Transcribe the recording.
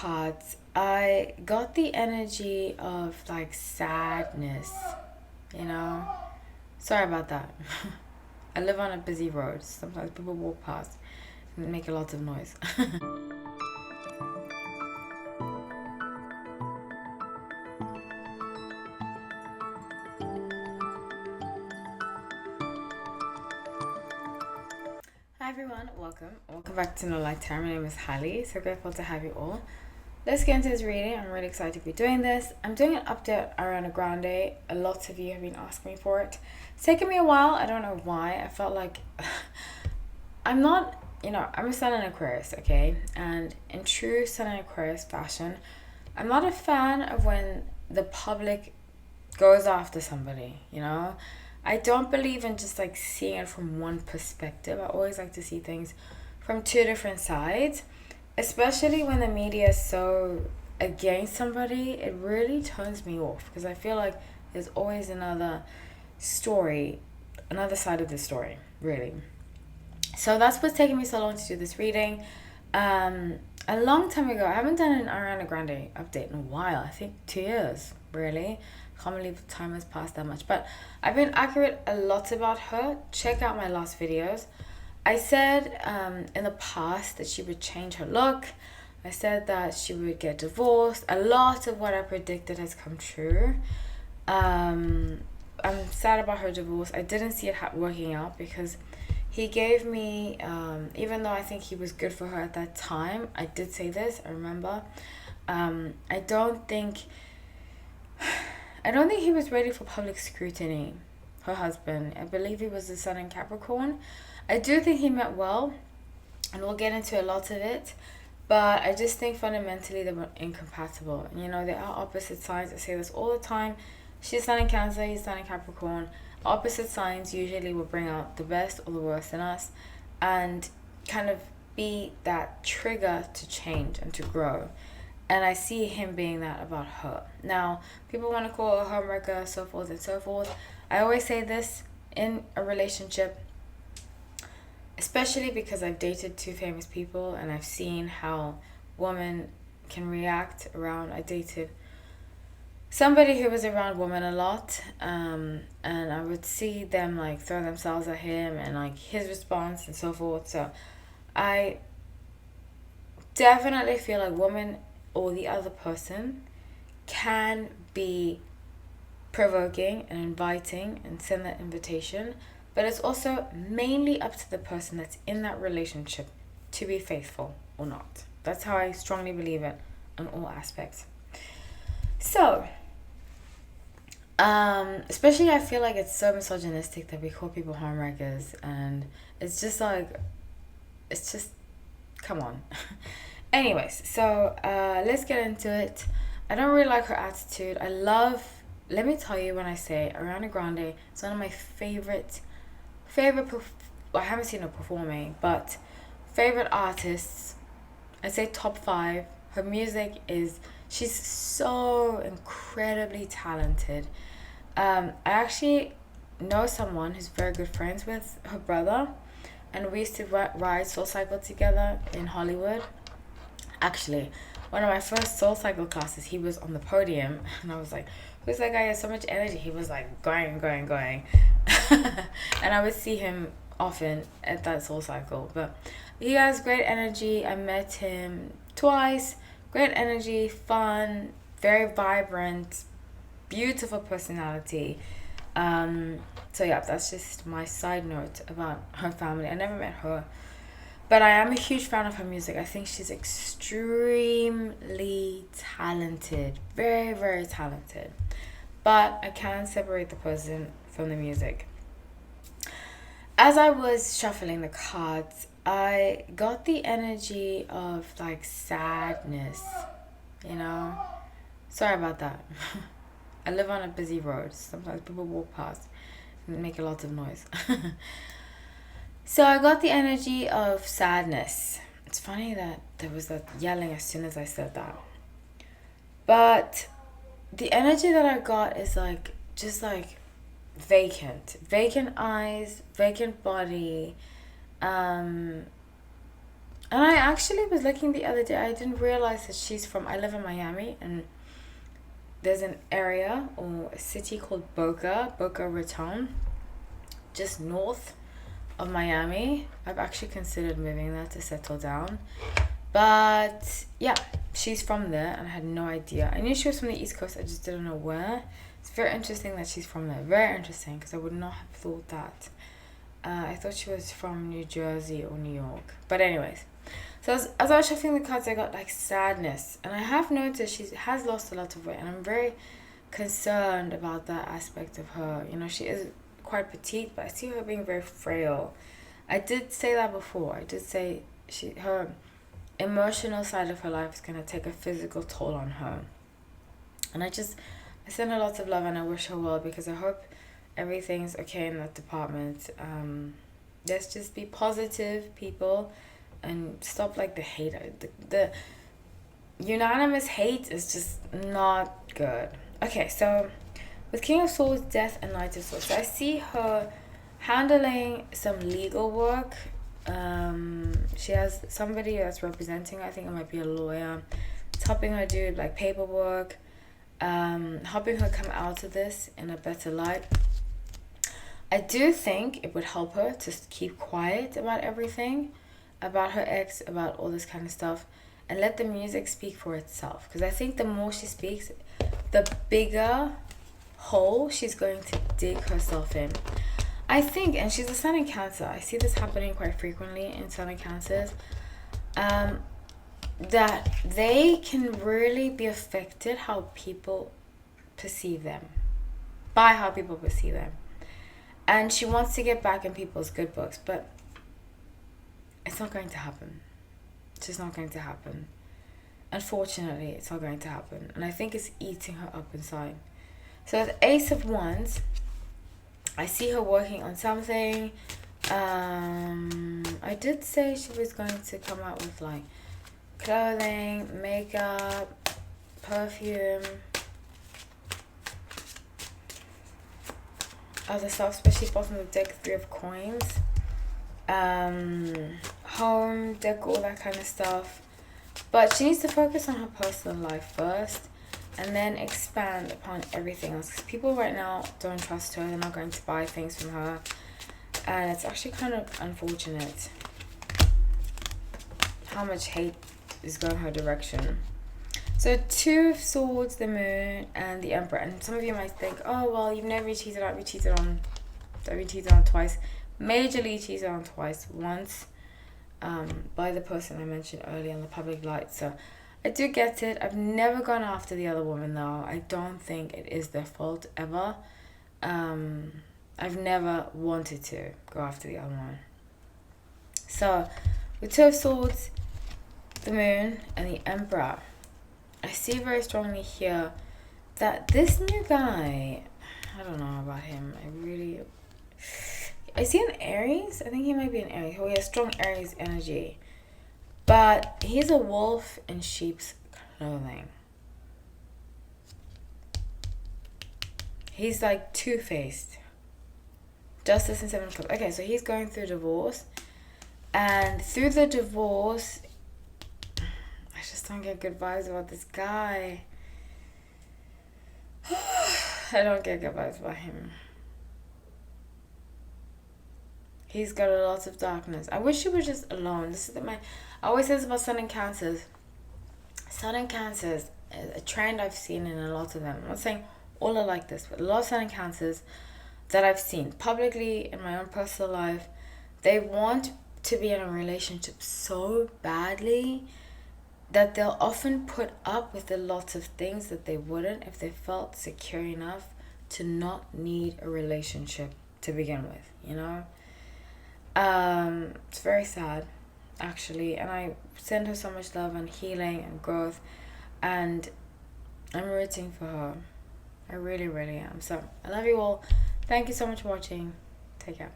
cards, I got the energy of like sadness, you know? Sorry about that. I live on a busy road. Sometimes people walk past and make a lot of noise. Hi everyone, welcome. Welcome back to No Light Time. My name is Hallie. So grateful to have you all. Let's get into this reading. I'm really excited to be doing this. I'm doing an update on Ariana Grande. A lot of you have been asking me for it. It's taken me a while. I don't know why. I felt like I'm not, I'm a Sun in Aquarius, okay? And in true Sun in Aquarius fashion, I'm not a fan of when the public goes after somebody. I don't believe in just like seeing it from one perspective. I always like to see things from two different sides, especially when the media is so against somebody. It really turns me off because I feel like there's always another story, another side of the story, really. So that's what's taking me so long to do this reading. A long time ago, I haven't done an Ariana Grande update in a while. I think 2 years, really. Can't believe time has passed that much. But I've been accurate a lot about her. Check out my last videos. I said in the past that she would change her look. I said that she would get divorced. A lot of what I predicted has come true. I'm sad about her divorce. I didn't see it working out because he gave me, even though I think he was good for her at that time, I did say this, I remember. I don't think he was ready for public scrutiny, her husband. I believe he was the Sun in Capricorn. I do think he meant well, and we'll get into a lot of it. But I just think fundamentally they were incompatible. They are opposite signs. I say this all the time. She's Sun in Cancer, he's Sun in Capricorn. Opposite signs usually will bring out the best or the worst in us and kind of be that trigger to change and to grow. And I see him being that about her. Now, people want to call her a homewrecker, so forth and so forth. I always say this in a relationship, especially because I've dated two famous people and I've seen how women can react around. I dated somebody who was around women a lot, and I would see them like throw themselves at him and like his response and so forth. So I definitely feel like women or the other person can be provoking and inviting and send that invitation, but it's also mainly up to the person that's in that relationship to be faithful or not. That's how I strongly believe it in all aspects. So, especially I feel like it's so misogynistic that we call people homewreckers, and it's just come on. Anyways, so let's get into it. I don't really like her attitude. Let me tell you, when I say Ariana Grande, it's one of my favorite, I haven't seen her performing, but favorite artists. I'd say top 5. Her music she's so incredibly talented. I actually know someone who's very good friends with her brother, and we used to ride Soul Cycle together in Hollywood. Actually, one of my first Soul Cycle classes, he was on the podium, and I was like, who's that guy? He has so much energy. He was like going. And I would see him often at that Soul Cycle. But he has great energy. I met him twice. Great energy, fun, very vibrant, beautiful personality. So yeah, that's just my side note about her family. I never met her, but I am a huge fan of her music. I think she's extremely talented, very, very talented. But I can't separate the person from the music. As I was shuffling the cards, I got the energy of like sadness, you know? Sorry about that. I live on a busy road. Sometimes people walk past and make a lot of noise. So I got the energy of sadness. It's funny that there was that yelling as soon as I said that. But the energy that I got is like, just like vacant eyes, vacant body. And I actually was looking the other day, I didn't realize that I live in Miami, and there's an area or a city called Boca Raton, just north of Miami. I've actually considered moving there to settle down. But yeah, she's from there, and I had no idea. I knew she was from the East Coast, I just didn't know where. It's very interesting that she's from there. Very interesting, because I would not have thought that. I thought she was from New Jersey or New York. But anyways, so as I was shuffling the cards, I got like sadness. And I have noticed she has lost a lot of weight, and I'm very concerned about that aspect of her. You know, she is quite petite, but I see her being very frail. I did say that before. I did say her emotional side of her life is going to take a physical toll on her. And I send her lots of love, and I wish her well, because I hope everything's okay in that department. Let's just be positive, people, and stop like the hate. The unanimous hate is just not good. Okay, so with King of Swords, Death, and Knight of Swords, so I see her handling some legal work. She has somebody that's representing her. I think it might be a lawyer. It's helping her do like paperwork, helping her come out of this in a better light. I do think it would help her to keep quiet about everything, about her ex, about all this kind of stuff, and let the music speak for itself. Because I think the more she speaks, the bigger hole she's going to dig herself in. I think, and she's a Sun in Cancer, I see this happening quite frequently in Sun in Cancers, that they can really be affected how people perceive them, by how people perceive them. And she wants to get back in people's good books, but it's not going to happen. It's just not going to happen. Unfortunately, it's not going to happen. And I think it's eating her up inside. So with Ace of Wands, I see her working on something. I did say she was going to come out with like clothing, makeup, perfume, other stuff, especially bottom of the deck, 3 of Coins, home, decor, all that kind of stuff. But she needs to focus on her personal life first, and then expand upon everything else. Because people right now don't trust her. They're not going to buy things from her. And it's actually kind of unfortunate how much hate is going her direction. So 2 of Swords, the Moon, and the Emperor. And some of you might think, oh, well, you've never been cheated on. I've been cheated on twice. Majorly cheated on twice. Once by the person I mentioned earlier in the public light. So I do get it. I've never gone after the other woman, though. I don't think it is their fault, ever. I've never wanted to go after the other one. So, with 2 of Swords, the Moon, and the Emperor, I see very strongly here that this new guy, I don't know about him. I see an Aries. I think he might be an Aries. He has strong Aries energy. But he's a wolf in sheep's clothing. He's like two-faced. Justice and 7 of Cups. Okay, so he's going through divorce. And through the divorce, I just don't get good vibes about this guy. I don't get good vibes about him. He's got a lot of darkness. I wish he was just alone. This is I always say this about Sun and Cancers. Sun and Cancers is a trend I've seen in a lot of them. I'm not saying all are like this, but a lot of Sun and Cancers that I've seen publicly in my own personal life, they want to be in a relationship so badly that they'll often put up with a lot of things that they wouldn't if they felt secure enough to not need a relationship to begin with, you know? It's very sad, actually, and I send her so much love and healing and growth, and I'm rooting for her. I really, really am. So, I love you all. Thank you so much for watching. Take care.